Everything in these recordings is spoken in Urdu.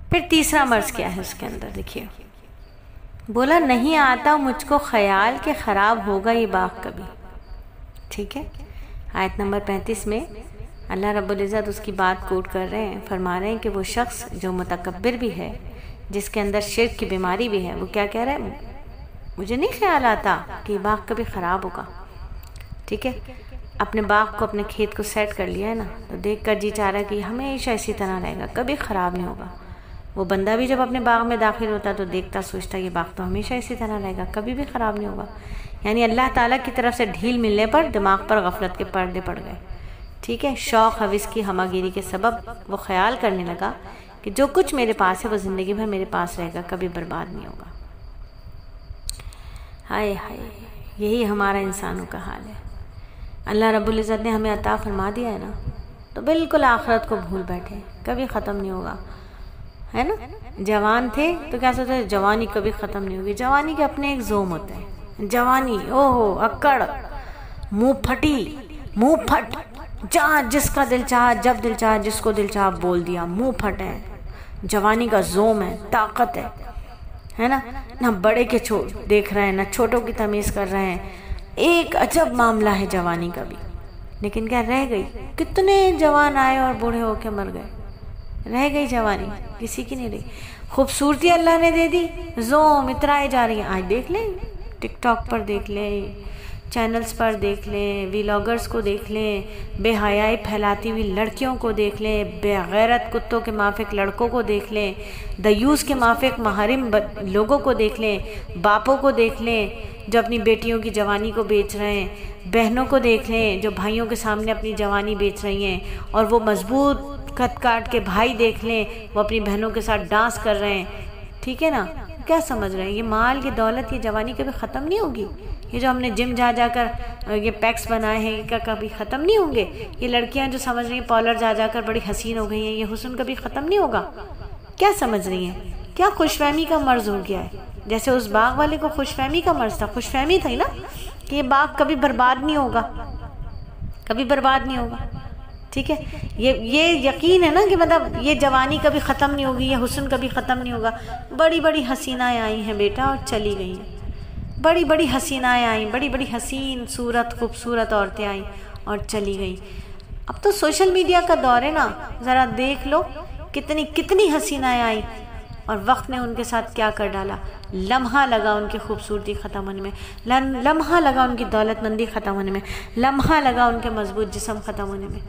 پھر تیسرا مرض کیا ہے اس کے اندر دیکھیے، بولا نہیں آتا مجھ کو خیال کہ خراب ہوگا یہ باغ کبھی. ٹھیک ہے، آیت نمبر 35 میں اللہ رب العزت اس کی بات کوٹ کر رہے ہیں، فرما رہے ہیں کہ وہ شخص جو متکبر بھی ہے، جس کے اندر شرک کی بیماری بھی ہے، وہ کیا کہہ رہا ہے؟ مجھے نہیں خیال آتا کہ یہ باغ کبھی خراب ہوگا. ٹھیک ہے، اپنے باغ کو اپنے کھیت کو سیٹ کر لیا ہے نا، تو دیکھ کر جی چاہ رہا ہے کہ ہمیشہ اسی طرح رہے گا، کبھی خراب نہیں ہوگا. وہ بندہ بھی جب اپنے باغ میں داخل ہوتا تو دیکھتا سوچتا یہ باغ تو ہمیشہ اسی طرح رہے گا، کبھی بھی خراب نہیں ہوگا. یعنی اللہ تعالیٰ کی طرف سے ڈھیل ملنے پر دماغ پر غفلت کے پردے پڑ گئے. ٹھیک ہے، شوق حوث کی ہمہ گیری کے سبب وہ خیال کرنے لگا کہ جو کچھ میرے پاس ہے وہ زندگی بھر میرے پاس رہے گا، کبھی برباد نہیں ہوگا. ہائے ہائے، یہی ہمارا انسانوں کا حال ہے. اللہ رب العزت نے ہمیں عطا فرما دیا ہے نا، تو بالکل آخرت کو بھول بیٹھے، کبھی ختم نہیں ہوگا، ہے نا. جوان تھے تو کیا سوچتے جوانی کبھی ختم نہیں ہوگی. جوانی کے اپنے ایک زوم ہوتے ہیں. جوانی اوہو اکڑ، منہ پھٹی، منہ پھٹ، جہاں جس کا دل چاہا، جب دل چاہا، جس کو دل چاہا بول دیا، منہ پھٹ ہے. جوانی کا زوم ہے، طاقت ہے نا. نہ بڑے کے دیکھ رہے ہیں، نہ چھوٹوں کی تمیز کر رہے ہیں. ایک عجب معاملہ ہے جوانی کا بھی. لیکن کیا رہ گئی؟ کتنے جوان آئے اور بوڑھے ہو کے مر گئے. رہ گئی جوانی، کسی کی نہیں رہی. خوبصورتی اللہ نے دے دی، زوم اترائے جا رہی ہیں. آج دیکھ لیں، ٹک ٹاک پر دیکھ لیں، چینلز پر دیکھ لیں، ویلاگرز کو دیکھ لیں، بے حیائی پھیلاتی ہوئی لڑکیوں کو دیکھ لیں، بے غیرت کتوں کے مافک لڑکوں کو دیکھ لیں، دیوس کے مافک محرم لوگوں کو دیکھ لیں، باپوں کو دیکھ لیں جو اپنی بیٹیوں کی جوانی کو بیچ رہے ہیں، بہنوں کو دیکھ لیں جو بھائیوں کے سامنے اپنی جوانی بیچ رہی ہیں، اور وہ مضبوط کت کاٹ کے بھائی دیکھ لیں وہ اپنی بہنوں کے ساتھ ڈانس کر رہے ہیں. ٹھیک ہے نا، کیا سمجھ رہے ہیں یہ مال، یہ دولت، یہ جوانی کبھی ختم نہیں ہوگی. یہ جو ہم نے جم جا جا کر یہ پیکس بنائے ہیں یہ کبھی ختم نہیں ہوں گے. یہ لڑکیاں جو سمجھ رہی ہیں پارلر جا جا کر بڑی حسین ہو گئی ہیں، یہ حسن کبھی ختم نہیں ہوگا. کیا سمجھ رہی ہیں؟ کیا خوش فہمی کا مرض ہو گیا ہے. جیسے اس باغ والے کو خوش فہمی کا مرض تھا، خوش فہمی تھی نا کہ یہ باغ کبھی برباد نہیں ہوگا، کبھی برباد نہیں ہوگا. ٹھیک ہے، یہ یقین ہے نا کہ مطلب یہ جوانی کبھی ختم نہیں ہوگی، یہ حسن کبھی ختم نہیں ہوگا. بڑی بڑی حسینائیں آئی ہیں بیٹا اور چلی گئی ہیں. بڑی بڑی حسینائیں آئیں، بڑی بڑی حسین صورت خوبصورت عورتیں آئیں اور چلی گئیں. اب تو سوشل میڈیا کا دور ہے نا، ذرا دیکھ لو کتنی حسینائیں آئیں اور وقت نے ان کے ساتھ کیا کر ڈالا. لمحہ لگا ان کی خوبصورتی ختم ہونے میں، لمحہ لگا ان کی دولت مندی ختم ہونے میں، لمحہ لگا ان کے مضبوط جسم ختم ہونے میں.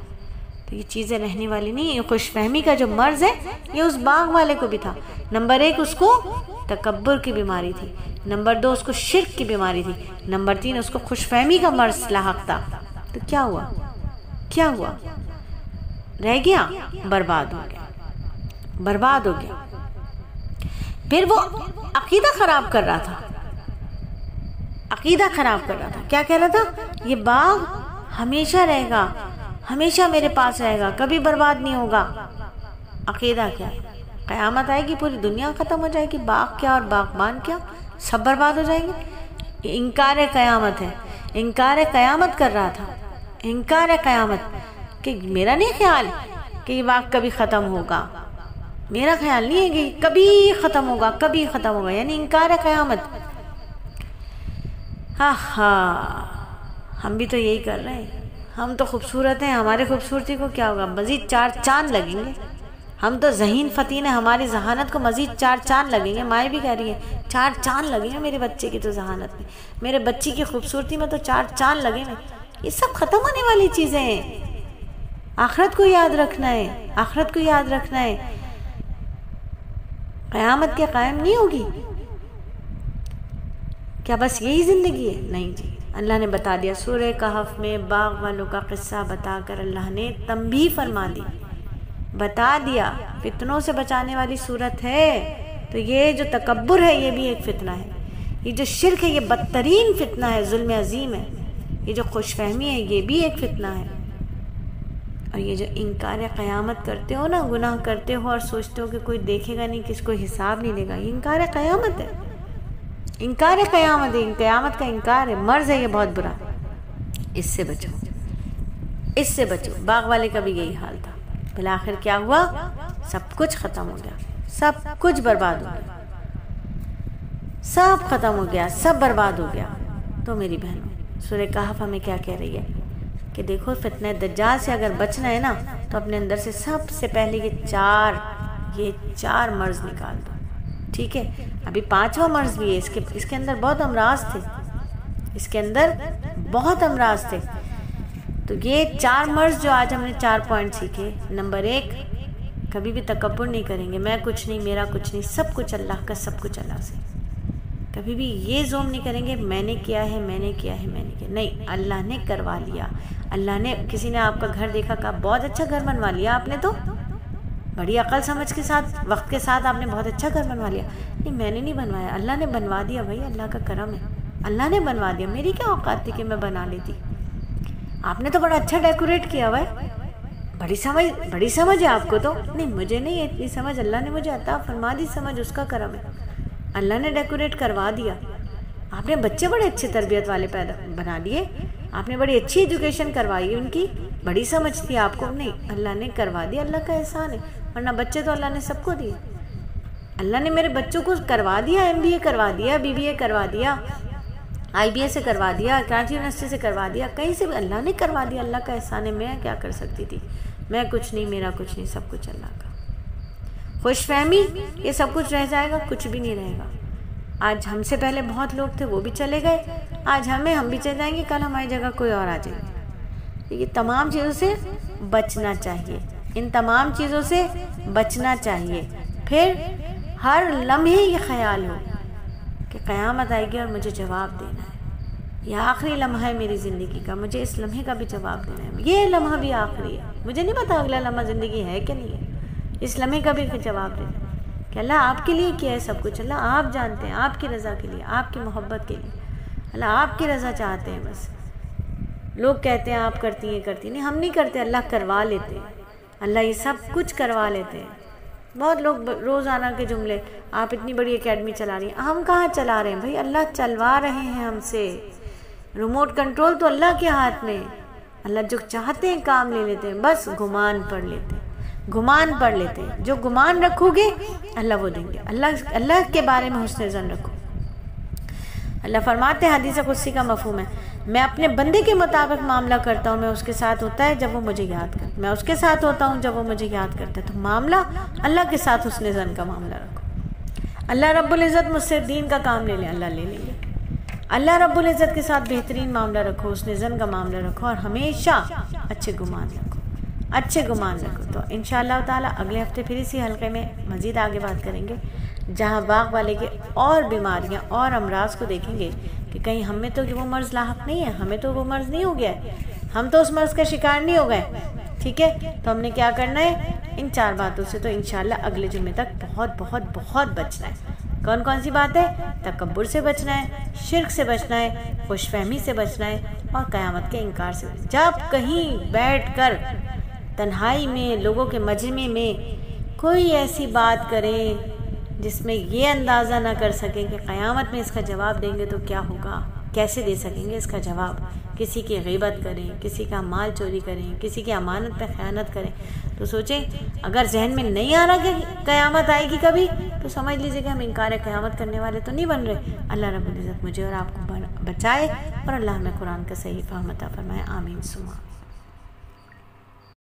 تو یہ چیزیں رہنے والی نہیں. یہ خوش فہمی کا جو مرض ہے یہ اس باغ والے کو بھی تھا. نمبر 1 اس کو تکبر کی بیماری تھی، نمبر 2 اس کو شرک کی بیماری تھی، نمبر 3 اس کو خوش فہمی کا مرض لاحق تھا. تو کیا ہوا؟ کیا ہوا؟ رہ گیا، برباد ہو گیا، برباد ہو گیا. پھر وہ عقیدہ خراب کر رہا تھا، عقیدہ خراب کر رہا تھا. کیا کہہ رہا تھا؟ یہ باغ ہمیشہ رہے گا، ہمیشہ میرے پاس رہے گا، کبھی برباد نہیں ہوگا. عقیدہ کیا؟ قیامت آئے گی پوری دنیا ختم ہو جائے گی، باغ کیا اور باغبان کیا سب برباد ہو جائیں گے. یہ انکار قیامت ہے، انکار قیامت کر رہا تھا، انکار قیامت کہ میرا نہیں خیال کہ یہ باغ کبھی ختم ہوگا، میرا خیال نہیں ہے کہ کبھی ختم ہوگا، کبھی ختم ہوگا، یعنی انکار قیامت. ہم بھی تو یہی کر رہے ہیں. ہم تو خوبصورت ہیں، ہمارے خوبصورتی کو کیا ہوگا؟ مزید 4 چاند لگیں گے. ہم تو ذہین فتین ہیں، ہماری ذہانت کو مزید 4 چاند لگیں گے. مائیں بھی کہہ رہی ہیں 4 چاند لگیں گے میرے بچے کی تو ذہانت میں، میرے بچی کی خوبصورتی میں تو 4 چاند لگیں گے. یہ سب ختم ہونے والی چیزیں ہیں. آخرت کو یاد رکھنا ہے، آخرت کو یاد رکھنا ہے. قیامت کے قائم نہیں ہوگی. کیا بس یہی زندگی ہے؟ نہیں جی. اللہ نے بتا دیا سورہ کہف میں، باغ والوں کا قصہ بتا کر اللہ نے تنبیہ فرما دی، بتا دیا فتنوں سے بچانے والی صورت ہے. تو یہ جو تکبر ہے یہ بھی ایک فتنہ ہے، یہ جو شرک ہے یہ بدترین فتنہ ہے، ظلم عظیم ہے. یہ جو خوش فہمی ہے یہ بھی ایک فتنہ ہے. اور یہ جو انکار قیامت کرتے ہو نا، گناہ کرتے ہو اور سوچتے ہو کہ کوئی دیکھے گا نہیں، کس کو حساب نہیں لے گا، یہ انکار قیامت ہے. انکار قیامت ہے، قیامت کا انکار ہے، مرض ہے یہ بہت برا. اس سے بچو، اس سے بچو. باغ والے کا بھی یہی حال تھا. بالآخر کیا ہوا؟ سب کچھ ختم ہو گیا. سب کچھ برباد ہو گیا، سب ختم ہو گیا، سب برباد ہو گیا۔ تو میری بہنوں، سورہ کہف ہمیں کیا کہہ رہی ہے کہ دیکھو فتنہ دجال سے اگر بچنا ہے نا تو اپنے اندر سے سب سے پہلے یہ چار مرض نکال دو، ٹھیک ہے؟ ابھی 5واں مرض بھی ہے، اس کے اندر بہت امراض تھے، اس کے اندر بہت امراض تھے۔ تو یہ 4 مرض جو آج ہم نے 4 پوائنٹ سیکھے۔ نمبر 1، کبھی بھی تکبر نہیں کریں گے، میں کچھ نہیں، میرا کچھ نہیں، سب کچھ اللہ کا، سب کچھ اللہ سے۔ کبھی بھی یہ زوم نہیں کریں گے میں نے کیا ہے، میں نے کیا ہے، میں نے کیا، نہیں، اللہ نے کروا لیا۔ اللہ نے، کسی نے آپ کا گھر دیکھا، کہا بہت اچھا گھر بنوا لیا آپ نے، تو بڑی عقل سمجھ کے ساتھ، وقت کے ساتھ آپ نے بہت اچھا گھر بنوا لیا۔ نہیں، میں نے نہیں بنوایا، اللہ نے بنوا دیا بھائی، اللہ کا کرم ہے، اللہ نے بنوا دیا، میری کیا اوقات تھی کہ میں بنا لیتی؟ آپ نے تو بڑا اچھا ڈیکوریٹ کیا ہوا ہے، بڑی سمجھ ہے آپ کو، تو نہیں، مجھے نہیں اتنی سمجھ، اللہ نے مجھے عطا فرما دی سمجھ، اس کا کرم ہے، اللہ نے ڈیکوریٹ کروا دیا۔ آپ نے بچے بڑے اچھے تربیت والے پیدا بنا دیے، آپ نے بڑی اچھی ایجوکیشن کروائی ان کی، بڑی سمجھ تھی آپ کو، نہیں، اللہ نے کروا دیا، اللہ کا احسان ہے، ورنہ بچے تو اللہ نے سب کو دیے۔ اللہ نے میرے بچوں کو کروا دیا، MBA کروا دیا، BBA کروا دیا، IBA سے کروا دیا، کراچی یونیورسٹی سے کروا دیا، کہیں سے بھی اللہ نے کروا دیا، اللہ کا احسان ہے، میں کیا کر سکتی تھی؟ میں کچھ نہیں، میرا کچھ نہیں، سب کچھ اللہ کا۔ خوش فہمی، یہ سب کچھ رہ جائے گا، کچھ بھی نہیں رہے گا۔ آج ہم سے پہلے بہت لوگ تھے، وہ بھی چلے گئے، آج ہم بھی چلے جائیں گے، کل ہماری جگہ کوئی اور آ جائے گا۔ یہ تمام چیزوں سے بچنا چاہیے، ان تمام چیزوں سے بچنا چاہیے۔ پھر ہر لمحے یہ خیال ہو کہ قیامت آئے گی اور مجھے جواب دینا ہے، یہ آخری لمحہ ہے میری زندگی کا، مجھے اس لمحے کا بھی جواب دینا ہے، یہ لمحہ بھی آخری ہے، مجھے نہیں پتا اگلا لمحہ زندگی ہے کہ نہیں ہے، اس لمحے کا بھی جواب دینا ہے کہ اللہ آپ کے لیے کیا ہے سب کچھ، اللہ آپ جانتے ہیں، آپ کی رضا کے لیے، آپ کی محبت کے لیے، اللہ آپ کی رضا چاہتے ہیں بس۔ لوگ کہتے ہیں آپ کرتی ہیں، نہیں، ہم نہیں کرتے، اللہ کروا لیتے ہیں، اللہ یہ سب کچھ کروا لیتے ہیں۔ بہت لوگ روزانہ کے جملے، آپ اتنی بڑی اکیڈمی چلا رہی ہیں، ہم کہاں چلا رہے ہیں بھائی، اللہ چلوا رہے ہیں ہم سے، ریموٹ کنٹرول تو اللہ کے ہاتھ میں، اللہ جو چاہتے ہیں کام لے لیتے ہیں، بس گمان پڑھ لیتے ہیں، جو گمان رکھو گے اللہ وہ دیں گے، اللہ کے بارے میں حسن ظن رکھو۔ اللہ فرماتے ہیں، حدیث قدسی کا مفہوم ہے، میں اپنے بندے کے مطابق معاملہ کرتا ہوں، میں اس کے ساتھ ہوتا ہے جب وہ مجھے یاد کرتا ہے، میں اس کے ساتھ ہوتا ہوں جب وہ مجھے یاد کرتا ہے۔ تو معاملہ اللہ کے ساتھ حسن ظن کا معاملہ رکھو۔ اللہ رب العزت مجھ سے دین کا کام لے لیں، اللہ لے لیں گے۔ اللہ رب العزت کے ساتھ بہترین معاملہ رکھو، حسن ظن کا معاملہ رکھو، اور ہمیشہ اچھے گمان رکھو۔ تو انشاءاللہ تعالی اگلے ہفتے پھر اسی حلقے میں مزید آگے بات کریں گے، جہاں باغ والے کے اور بیماریاں اور امراض کو دیکھیں گے کہ کہیں ہم میں تو وہ مرض لاحق نہیں ہے، ہمیں تو وہ مرض نہیں ہو گیا ہے، ہم تو اس مرض کا شکار نہیں ہو گئے، ٹھیک ہے؟ تو ہم نے کیا کرنا ہے؟ ان 4 باتوں سے تو انشاءاللہ اگلے جمعے تک بہت بچنا ہے۔ کون سی بات ہے؟ تکبر سے بچنا ہے، شرک سے بچنا ہے، خوش فہمی سے بچنا ہے، اور قیامت کے انکار سے بچنا ہے۔ جب کہیں بیٹھ کر تنہائی میں، لوگوں کے مجمع میں کوئی ایسی بات کریں جس میں یہ اندازہ نہ کر سکیں کہ قیامت میں اس کا جواب دیں گے تو کیا ہوگا، کیسے دے سکیں گے اس کا جواب، کسی کی غیبت کریں، کسی کا مال چوری کریں، کسی کی امانت پہ خیانت کریں، تو سوچیں اگر ذہن میں نہیں آ رہا کہ قیامت آئے گی کبھی، تو سمجھ لیجئے کہ ہم انکار قیامت کرنے والے تو نہیں بن رہے۔ اللہ رب العزت مجھے اور آپ کو بچائے، اور اللہ ہمیں قرآن کا صحیح فہم عطا فرمائے، آمین ثم آمین۔